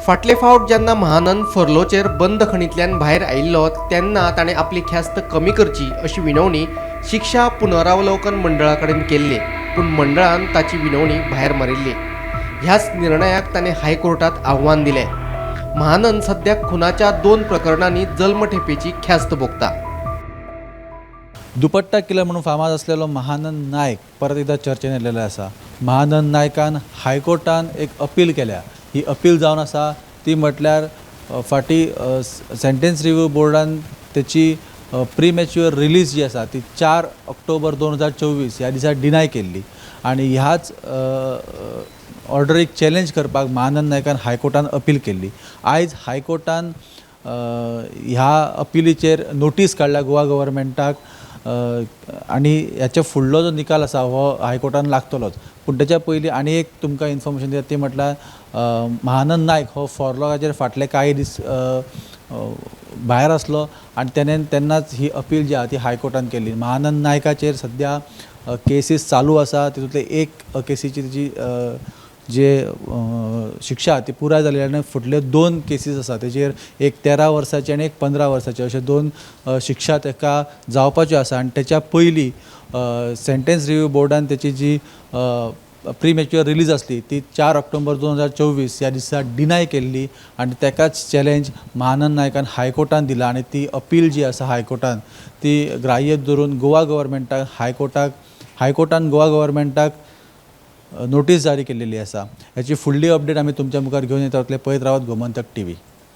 फाटले फावट जेन्ना महानंद फर्लोचेर बंद खणींतल्यान भायर आयिल्लो तेन्ना ताणें आपली ख्यास्त कमी करची अशी विनवणी शिक्षा पुनरावलोकन मंडळा कडेन केल्ली, पूण मंडळान ताची विनवणी भायर मारिल्ली. ह्याच निर्णयाक ताणें हायकोर्टात आव्हान दिलें. महानंद सद्याक खुनाच्या 2 प्रकरणांनी जल्मठेपेची ख्यास्त भोगता. दुपट्टा किलर म्हणून फामाद असलेलो महानंद नायक परत एकदा चर्चेन येयलेलो आसा. महानंद नायकान हायकोर्टान एक अपील केल्या. ही अपील जावन आसा ती म्हटल्यार फाटी सेंटेन्स रिव्ह्यू बोर्डान त्याची प्रीमॅच्युअर रिलीज जी आसा ती 4 ऑक्टोबर 2024 ह्या दिसा डिनाय केल्ली आनी ह्याच ऑर्डरीक चॅलेंज करपाक महानंद नायकान हायकोर्टान अपील केल्ली. आयज हायकोर्टान ह्या अपिलीचेर नोटीस काडल्या गोवा गव्हर्मेंटाक आनी ह्याच्या फुडलो जो निकाल आसा हो हायकोर्टान लागतलोच. पूण तेच्या पयलीं आनी एक तुमकां इन्फॉर्मेशन दिता ती म्हटल्यार महानंद नायक हो फॉरलॉगाचेर फाटले कांय दीस भायर आसलो आनी तेन्नाच ही अपील जी आहा ती हायकोर्टान केल्ली. महानंद नायकाचेर सद्या केसीस चालू आसा. तितूंतले एक केसीची जी शिक्षा ती पुराय जाली आनी फुडले 2 केसीस आसा तेजेर एक 13 वर्साचे आनी एक 15 वर्साचे अशे 2 शिक्षा तेका जावपाच्यो आसा. आनी तेच्या पयलीं सेंटेन्स रिव्ह्यू बोर्डान तेची जी प्रीमॅच्युअर रिलीज आसली ती 4 ऑक्टोबर 2024 ह्या दिसा डिनाय केल्ली आनी तेकाच चॅलेंज महानंद नायकान हायकोर्टान दिला आनी ती अपील जी आसा हायकोर्टान ती ग्राह्य धरून गोवा गव्हर्मेंटाक हायकोर्टान गोवा गव्हर्मेंटाक नोटीस जारी केल्ली आसा. ह्याची फुडली अपडेट आमी तुमच्या मुखार घेवन येता. पळयत रावत गोमंतक TV.